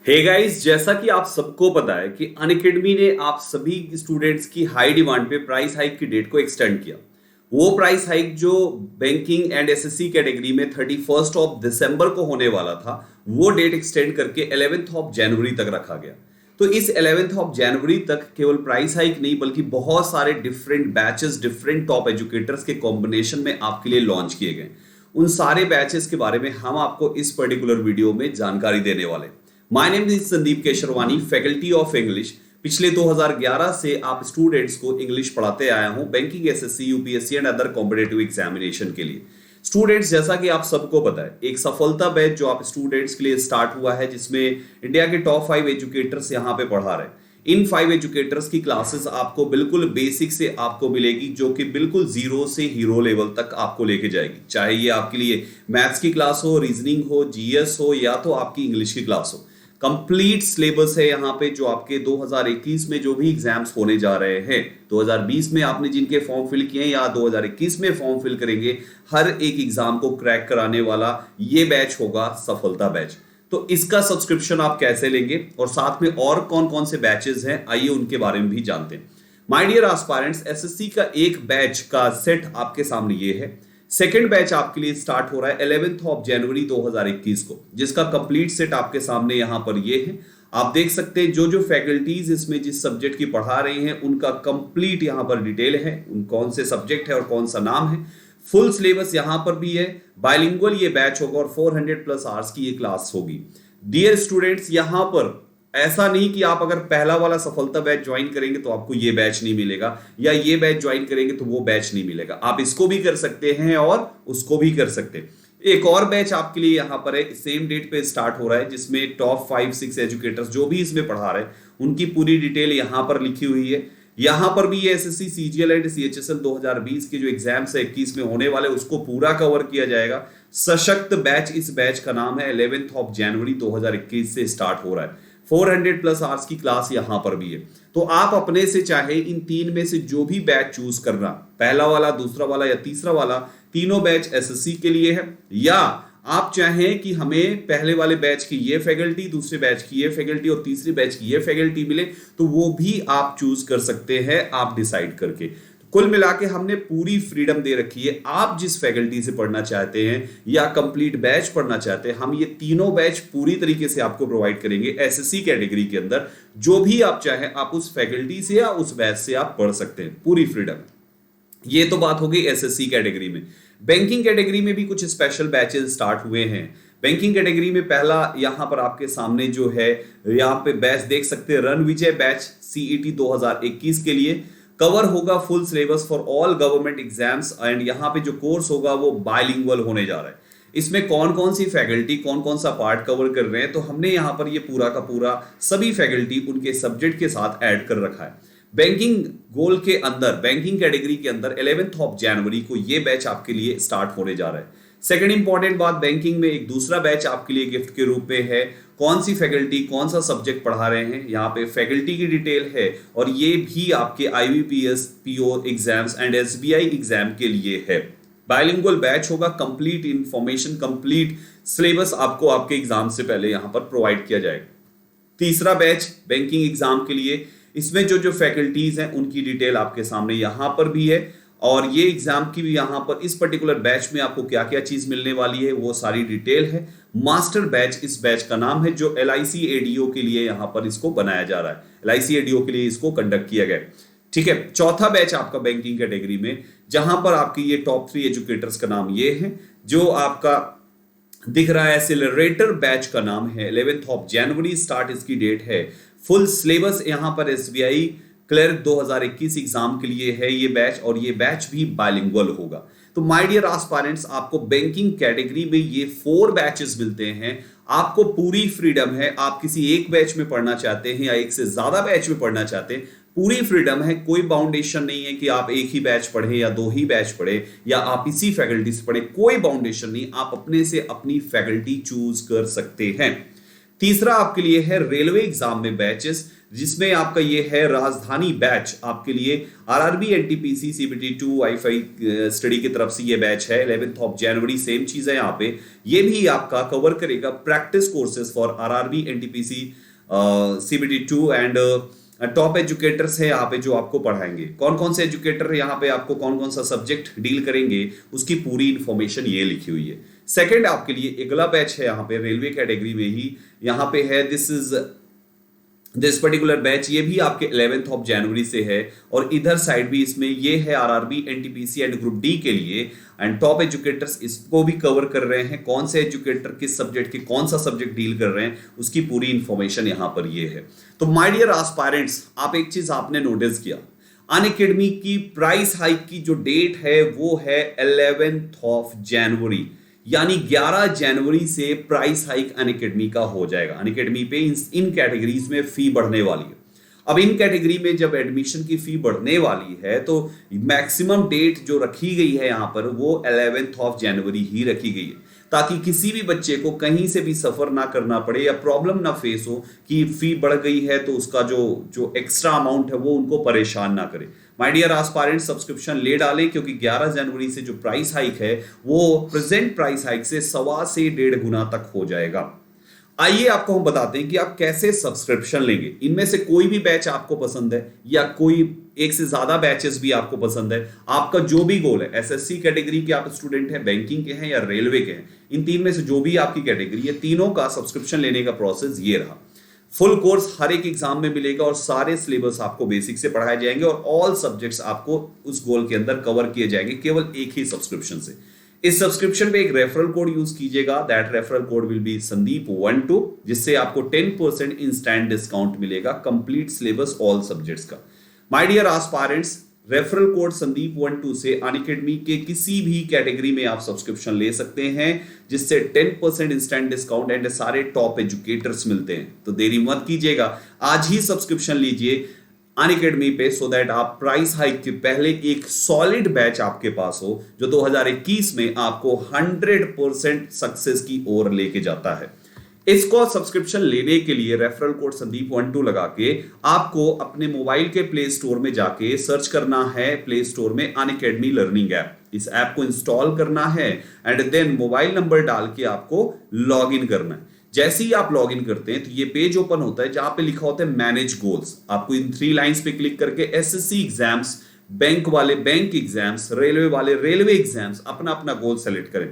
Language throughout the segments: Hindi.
हे गाइस, जैसा कि आप सबको पता है कि अनअकैडमी ने आप सभी स्टूडेंट्स की हाई डिमांड पे प्राइस हाइक की डेट को एक्सटेंड किया। वो प्राइस हाइक जो बैंकिंग एंड एसएससी कैटेगरी में 31 ऑफ दिसंबर को होने वाला था, वो डेट एक्सटेंड करके 11th ऑफ जनवरी तक रखा गया। तो इस 11th ऑफ जनवरी तक केवल प्राइस हाइक नहीं बल्कि बहुत सारे different batches, different top educators के कॉम्बिनेशन में आपके लिए लॉन्च किए गए। उन सारे बैचेस के बारे में हम आपको इस पर्टिकुलर वीडियो में जानकारी देने वाले। My name is Sandeep Kesharwani, faculty of English. पिछले 2011 से आप स्टूडेंट्स को इंग्लिश पढ़ाते आया हूं banking, SSC, UPSC and other competitive examination के लिए। स्टूडेंट्स, जैसा कि आप सबको पता है, एक सफलता बैच जो आप स्टूडेंट्स के लिए स्टार्ट हुआ है, जिसमें इंडिया के टॉप 5 एजुकेटर्स यहां पे पढ़ा रहे हैं। इन 5 एजुकेटर्स की क्लासेस आपको बिल्कुल बेसिक से आपको मिलेगी, जो कि बिल्कुल जीरो से हीरो लेवल तक आपको लेके जाएगी। चाहे ये आपके लिए मैथ्स की क्लास हो, रीजनिंग हो, जीएस हो, या तो आपकी इंग्लिश की क्लास हो। कंप्लीट सिलेबस है यहाँ पे, जो आपके 2021 में जो भी एग्जाम्स होने जा रहे हैं, 2020 में आपने जिनके फॉर्म फिल किए हैं या 2021 में फॉर्म फिल करेंगे, हर एक एग्जाम को क्रैक कराने वाला ये बैच होगा सफलता बैच। तो इसका सब्सक्रिप्शन आप कैसे लेंगे और साथ में और कौन कौन से बैचेस हैं, आइए उनके बारे में भी जानते हैं। माय डियर एस्पायरेंट्स, एसएससी का एक बैच का सेट आपके सामने ये है। सेकेंड बैच आपके लिए स्टार्ट हो रहा है 11th ऑफ जनवरी 2021 को, जिसका कंप्लीट सेट आपके सामने यहां पर ये है। आप देख सकते हैं जो जो फैकल्टीज इसमें जिस सब्जेक्ट की पढ़ा रही हैं उनका कंप्लीट यहां पर डिटेल है, उन कौन से सब्जेक्ट है और कौन सा नाम है। फुल सिलेबस यहां पर भी है। बाइलिंगुअल ये बैच होगा और 400 प्लस आवर्स की ये क्लास होगी। डियर स्टूडेंट्स, यहां पर ऐसा नहीं कि आप अगर पहला वाला सफलता बैच ज्वाइन करेंगे तो आपको ये बैच नहीं मिलेगा, या ये बैच ज्वाइन करेंगे तो वो बैच नहीं मिलेगा। आप इसको भी कर सकते हैं और उसको भी कर सकते हैं। एक और बैच आपके लिए यहां पर है, सेम डेट पे स्टार्ट हो रहा है, जिसमें टॉप 5-6 एजुकेटर्स जो भी इसमें पढ़ा रहे हैं उनकी पूरी डिटेल यहां पर लिखी हुई है। यहां पर भी ये एसएससी, सीजीएल एंड सीएचएसएल 2020 के जो एग्जाम्स है 21 में होने वाले, उसको पूरा कवर किया जाएगा। सशक्त बैच, इस बैच का नाम है 11th ऑफ जनवरी 2021 से स्टार्ट हो रहा है। 400 प्लस आवर्स की क्लास यहां पर भी है। तो आप अपने से चाहे इन 3 में से जो भी बैच चूज करना, पहला वाला, दूसरा वाला या तीसरा वाला, तीनों बैच एसएससी के लिए है। या आप चाहें कि हमें पहले वाले बैच की ये फैकल्टी, दूसरे बैच की ये फैकल्टी और तीसरी बैच की ये फैकल्टी मिले, तो वो भी आप चूज कर सकते हैं, आप डिसाइड करके। कुल मिला के हमने पूरी फ्रीडम दे रखी है। आप जिस फैकल्टी से पढ़ना चाहते हैं या कंप्लीट बैच पढ़ना चाहते हैं, हम ये तीनों बैच पूरी तरीके से आपको प्रोवाइड करेंगे एसएससी कैटेगरी के अंदर। जो भी आप चाहें, आप उस फैकल्टी से या उस बैच से आप पढ़ सकते हैं, पूरी फ्रीडम। ये तो बात हो गई एसएससी कैटेगरी में। बैंकिंग कैटेगरी में भी कुछ स्पेशल बैचेस स्टार्ट हुए हैं। बैंकिंग कैटेगरी में पहला यहां पर आपके सामने जो है, यहां पे बैच देख सकते हैं, रणविजय बैच सीईटी 2021 के लिए। कवर होगा full syllabus for all government exams and यहाँ पे जो कोर्स होगा वो बाइलिंगुअल होने जा रहा है। इसमें कौन कौन सी फैकल्टी कौन कौन सा पार्ट कवर कर रहे हैं, तो हमने यहाँ पर ये पूरा का पूरा सभी फैकल्टी उनके सब्जेक्ट के साथ ऐड कर रखा है। बैंकिंग गोल के अंदर, बैंकिंग कैटेगरी के अंदर 11th ऑफ जनवरी को ये बैच आपके लिए स्टार्ट होने जा रहा है। सेकंड इंपॉर्टेंट बात, बैंकिंग में एक दूसरा बैच आपके लिए गिफ्ट के रूप में है। कौन सी फैकल्टी कौन सा सब्जेक्ट पढ़ा रहे हैं, यहाँ पे फैकल्टी की डिटेल है, और ये भी आपके IBPS, PO exams and SBI exam के लिए है। बाइलिंगुअल बैच होगा, कंप्लीट इंफॉर्मेशन, कंप्लीट सिलेबस आपको आपके एग्जाम से पहले यहाँ पर प्रोवाइड किया जाएगा। तीसरा बैच बैंकिंग एग्जाम के लिए, इसमें जो जो फैकल्टीज हैं उनकी डिटेल आपके सामने यहाँ पर भी है, और ये एग्जाम की भी यहाँ पर इस पर्टिकुलर बैच में आपको क्या क्या चीज मिलने वाली है वो सारी डिटेल है। मास्टर बैच इस बैच का नाम है, जो एलआईसी एडीओ के लिए यहाँ पर इसको बनाया जा रहा है, एलआईसी एडीओ के लिए इसको कंडक्ट किया गया। ठीक है, चौथा बैच आपका बैंकिंग कैटेगरी में, जहां पर आपकी ये टॉप 3 एजुकेटर्स का नाम ये है, जो आपका दिख रहा है एक्सेलरेटर बैच का नाम है। 11th ऑफ जनवरी स्टार्ट इसकी डेट है। फुल सिलेबस यहां पर एसबीआई क्लर्क 2021 एग्जाम के लिए है ये बैच, और ये बैच भी बाइलिंगुअल होगा। तो माय डियर एस्पायरेंट्स, आपको बैंकिंग कैटेगरी में ये 4 बैचेस मिलते हैं। आपको पूरी फ्रीडम है, आप किसी एक बैच में पढ़ना चाहते हैं या एक से ज्यादा बैच में पढ़ना चाहते हैं, पूरी फ्रीडम है। कोई बाउंडेशन नहीं है कि आप एक ही बैच पढ़े या 2 ही बैच पढ़े या आप इसी फैकल्टी से पढ़े, कोई बाउंडेशन नहीं। आप अपने से अपनी फैकल्टी चूज कर सकते हैं। तीसरा आपके लिए है रेलवे एग्जाम में बैचेस, जिसमें आपका ये है राजधानी बैच आपके लिए RRB NTPC CBT 2 wifi study की तरफ से ये बैच है 11th ऑफ जनवरी। सेम चीज है यहाँ पे, ये भी आपका कवर करेगा practice courses for RRB NTPC CBT 2 and top educators है यहाँ पे जो आपको पढ़ाएंगे। कौन कौन से एजुकेटर यहाँ पे आपको कौन कौन सा सब्जेक्ट डील करेंगे उसकी पूरी इंफॉर्मेशन ये लिखी हुई है। सेकंड आपके लिए अगला बैच है यहाँ पे रेलवे कैटेगरी में ही, यहाँ पे है दिस पर्टिकुलर बैच, ये भी आपके 11th ऑफ जनवरी से है। और इधर साइड भी इसमें ये है RRB NTPC and group D के लिए एंड टॉप एजुकेटर्स इसको भी कवर कर रहे हैं। कौन से एजुकेटर किस सब्जेक्ट के कौन सा सब्जेक्ट डील कर रहे हैं उसकी पूरी इंफॉर्मेशन यहां पर ये है। तो माय डियर एस्पायरेंट्स, आप एक चीज आपने नोटिस किया, अनअकैडमी की प्राइस हाइक की जो डेट है वो है 11th ऑफ जनवरी, यानी 11 जनवरी से प्राइस हाइक अनअकैडमी का हो जाएगा। अनअकैडमी पे इन कैटेगरीज में फी बढ़ने वाली है। अब इन कैटेगरी में जब एडमिशन की फी बढ़ने वाली है तो मैक्सिमम डेट जो रखी गई है यहाँ पर वो 11th ऑफ जनवरी ही रखी गई है, ताकि किसी भी बच्चे को कहीं से भी सफर ना करना पड़े या प्रॉब्लम ना फेस हो कि फी बढ़ गई है तो उसका जो एक्स्ट्रा अमाउंट है वो उनको परेशान ना करे। माय डियर एस्पायरेंट्स, सब्सक्रिप्शन ले डालें क्योंकि 11 जनवरी से जो प्राइस हाइक है वो प्रेजेंट प्राइस हाइक से 1.25 से 1.5 गुना तक हो जाएगा। आइए आपको हम बताते हैं कि आप कैसे सब्सक्रिप्शन लेंगे। इनमें से कोई भी बैच आपको पसंद है या कोई एक से ज्यादा बैचेस भी आपको पसंद है, आपका जो भी गोल है, एसएससी कैटेगरी के आप स्टूडेंट हैं, बैंकिंग के हैं या रेलवे के हैं, इन तीन में से जो भी आपकी कैटेगरी है, तीनों का सब्सक्रिप्शन लेने का प्रोसेस ये रहा। फुल कोर्स हर एक एग्जाम में मिलेगा और सारे सिलेबस आपको बेसिक से पढ़ाए जाएंगे और ऑल सब्जेक्ट्स आपको उस गोल के अंदर कवर किए जाएंगे केवल एक ही सब्सक्रिप्शन से। इस सब्सक्रिप्शन पे एक रेफरल कोड यूज कीजिएगा, that referral code will be संदीप12, जिससे आपको 10% इंस्टेंट डिस्काउंट मिलेगा कंप्लीट सिलेबस ऑल सब्जेक्ट्स का। My dear aspirants, referral code संदीप12 से अनअकैडमी के किसी भी कैटेगरी में आप सब्सक्रिप्शन ले सकते हैं, जिससे 10% इंस्टेंट डिस्काउंट एंड सारे टॉप एजुकेटर्स मिलते हैं। तो देरी मत कीजिएगा, आज ही सब्सक्रिप्शन लीजिए अनअकैडमी पे, सो दैट आप प्राइस हाइक के पहले एक सॉलिड बैच आपके पास हो जो 2021 में आपको 100% सक्सेस की ओर लेके जाता है। इसको सब्सक्रिप्शन लेने के लिए रेफरल कोड संदीप12 लगा के आपको अपने मोबाइल के प्ले स्टोर में जाके सर्च करना है, प्ले स्टोर में अनअकैडमी लर्निंग ऐप। इस ऐप को इंस्टॉल करना है एंड देन मोबाइल नंबर डाल के आपको लॉग इन करना है। जैसे ही आप लॉग इन करते हैं तो ये पेज ओपन होता है जहां पे लिखा होता है मैनेज गोल्स। आपको इन 3 लाइंस पे क्लिक करके एसएससी एग्जाम्स, बैंक वाले बैंक एग्जाम्स, रेलवे वाले रेलवे एग्जाम्स, अपना अपना गोल सेलेक्ट करें।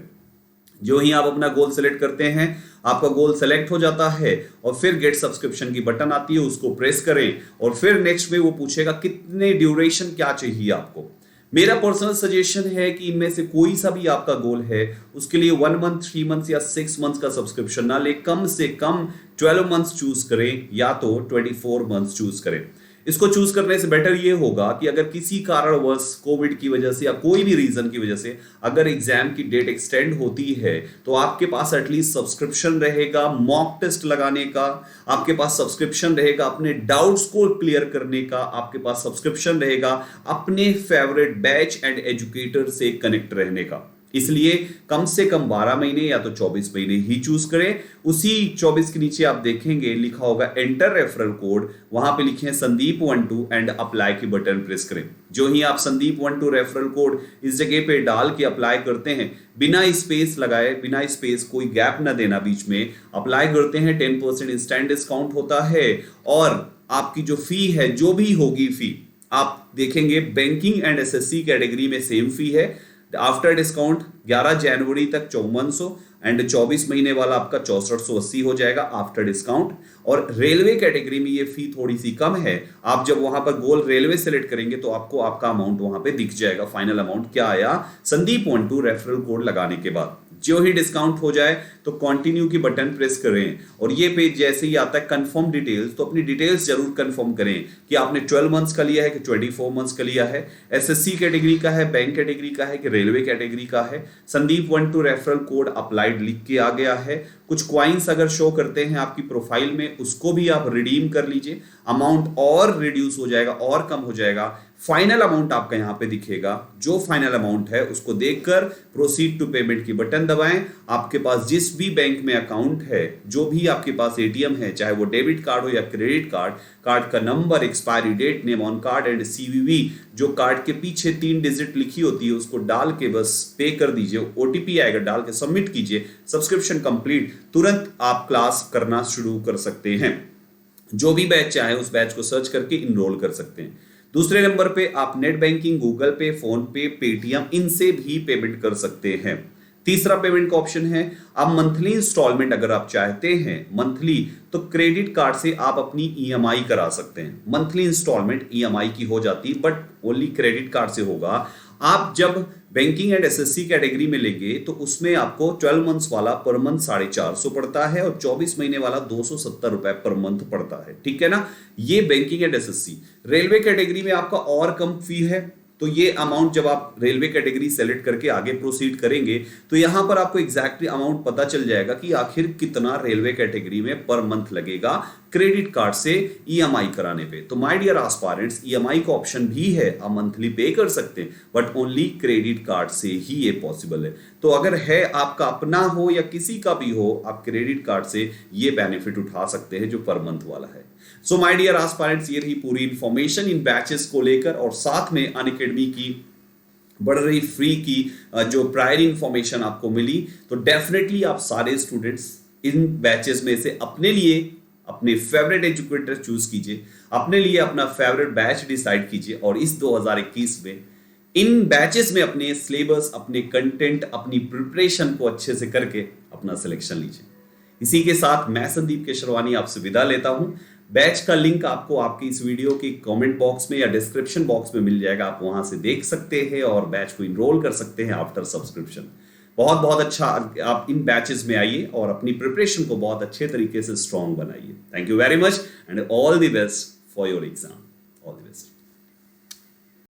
जो ही आप अपना गोल सेलेक्ट करते हैं, आपका गोल सेलेक्ट हो जाता है और फिर गेट सब्सक्रिप्शन की बटन आती है, उसको प्रेस करें और फिर नेक्स्ट में वो पूछेगा कितने ड्यूरेशन क्या चाहिए आपको। मेरा पर्सनल सजेशन है कि इनमें से कोई सा भी आपका गोल है उसके लिए 1 मंथ, 3 मंथ या 6 मंथ का सब्सक्रिप्शन ना ले, कम से कम 12 मंथ्स चूज करें या तो 24 मंथ्स चूज करें। इसको चूज करने से बेटर ये होगा कि अगर किसी कारणवश कोविड की वजह से या कोई भी रीजन की वजह से अगर एग्जाम की डेट एक्सटेंड होती है तो आपके पास एटलीस्ट सब्सक्रिप्शन रहेगा मॉक टेस्ट लगाने का, आपके पास सब्सक्रिप्शन रहेगा अपने डाउट्स को क्लियर करने का, आपके पास सब्सक्रिप्शन रहेगा अपने फेवरेट बैच एंड एजुकेटर से कनेक्ट रहने का। इसलिए कम से कम 12 महीने या तो 24 महीने ही चूज करें। उसी 24 के नीचे आप देखेंगे लिखा होगा एंटर रेफरल कोड, वहां पे लिखे हैं संदीप12 एंड अप्लाई की बटन प्रेस करें। जो ही आप संदीप12 रेफरल कोड इस जगह पे डाल के अप्लाई करते हैं, बिना स्पेस लगाए, बिना स्पेस कोई गैप ना देना बीच में, अप्लाई करते हैं, 10% इंस्टेंट डिस्काउंट होता है और आपकी जो फी है, जो भी होगी फी, आप देखेंगे बैंकिंग एंड एसएससी कैटेगरी में सेम फी है। आफ्टर डिस्काउंट 11 जनवरी तक 5400 एंड 24 महीने वाला आपका 6480 हो जाएगा आफ्टर डिस्काउंट। और रेलवे कैटेगरी में ये फी थोड़ी सी कम है। आप जब वहां पर गोल रेलवे सेलेक्ट करेंगे तो आपको आपका अमाउंट वहां पे दिख जाएगा, फाइनल अमाउंट क्या आया संदीप12 रेफरल कोड लगाने के बाद। जो ही डिस्काउंट हो जाए तो कंटिन्यू की बटन प्रेस करें और ये पेज जैसे ही आता है कंफर्म डिटेल्स, तो अपनी डिटेल्स जरूर कंफर्म करें कि आपने 12 मंथ्स का लिया है कि 24 मंथ्स का लिया है, एसएससी कैटेगरी का है, बैंक कैटेगरी का है कि रेलवे कैटेगरी का है। संदीप12 रेफरल कोड अप्लाइड लिख के आ गया है। कुछ क्वाइंस अगर शो करते हैं आपकी प्रोफाइल में, उसको भी आप रिडीम कर लीजिए, अमाउंट और रिड्यूस हो जाएगा और कम हो जाएगा। फाइनल अमाउंट आपका यहां पे दिखेगा। जो फाइनल अमाउंट है उसको देखकर प्रोसीड टू पेमेंट की बटन दबाएं। आपके पास जिस भी बैंक में अकाउंट है, जो भी आपके पास एटीएम है, चाहे वो डेबिट कार्ड हो या क्रेडिट कार्ड, कार्ड का number, expiry date, name on card and CVV, जो कार्ड के पीछे 3 डिजिट लिखी होती है, उसको डाल के बस पे कर दीजिए। ओटीपी आएगा, डाल के सबमिट कीजिए, सब्सक्रिप्शन कंप्लीट। तुरंत आप क्लास करना शुरू कर सकते हैं। जो भी बैच चाहे उस बैच को सर्च करके इनरोल कर सकते हैं। दूसरे नंबर पे आप नेट बैंकिंग, गूगल पे, फोन पे, पेटीएम, इनसे भी पेमेंट कर सकते हैं। तीसरा पेमेंट का ऑप्शन है आप मंथली इंस्टॉलमेंट अगर आप चाहते हैं मंथली, तो क्रेडिट कार्ड से आप अपनी ईएमआई करा सकते हैं। मंथली इंस्टॉलमेंट ईएमआई की हो जाती है, बट ओनली क्रेडिट कार्ड से होगा। आप जब बैंकिंग एंड एसएससी कैटेगरी में लेंगे तो उसमें आपको 12 मंथ्स वाला पर मंथ 450 पड़ता है और 24 महीने वाला 270 रुपए पर मंथ पड़ता है। ठीक है ना, ये banking and SSC. Railway category में आपका और कम फी है, तो ये अमाउंट जब आप रेलवे कैटेगरी सेलेक्ट करके आगे प्रोसीड करेंगे तो यहां पर आपको एग्जैक्टली अमाउंट पता चल जाएगा कि आखिर कितना रेलवे कैटेगरी में पर मंथ लगेगा क्रेडिट कार्ड से ईएमआई कराने पे। तो माय डियर एस्पायरेंट्स, ईएमआई का ऑप्शन भी है, आप मंथली पे कर सकते हैं, बट ओनली क्रेडिट कार्ड से ही ये पॉसिबल है। तो अगर है आपका अपना हो या किसी का भी हो, आप क्रेडिट कार्ड से ये बेनिफिट उठा सकते हैं जो पर मंथ वाला है। सो माय डियर एस्पायरेंट्स, ये रही पूरी इंफॉर्मेशन इन बैचेस को लेकर, और साथ में अनअकैडमी की बढ़ रही फ्री की जो प्रायर इंफॉर्मेशन आपको मिली। तो डेफिनेटली आप सारे स्टूडेंट्स इन बैचेस में से अपने लिए अपने फेवरेट एजुकेटर चूज कीजिए, अपने लिए अपना फेवरेट बैच डिसाइड कीजिए, और इस 2021 में इन बैचेस में अपने सिलेबस, अपने कंटेंट, अपनी प्रिपरेशन को अच्छे से करके अपना सिलेक्शन लीजिए। इसी के साथ मैं संदीप केशरवानी आपसे विदा लेता हूं। बैच का लिंक आपको आपकी इस वीडियो के कमेंट बॉक्स में या डिस्क्रिप्शन बॉक्स में मिल जाएगा, आप वहां से देख सकते हैं और बैच को इनरोल कर सकते हैं आफ्टर सब्सक्रिप्शन। बहुत बहुत अच्छा, आप इन बैचेस में आइए और अपनी प्रिपरेशन को बहुत अच्छे तरीके से स्ट्रांग बनाइए। Thank you very much and all the best for your exam.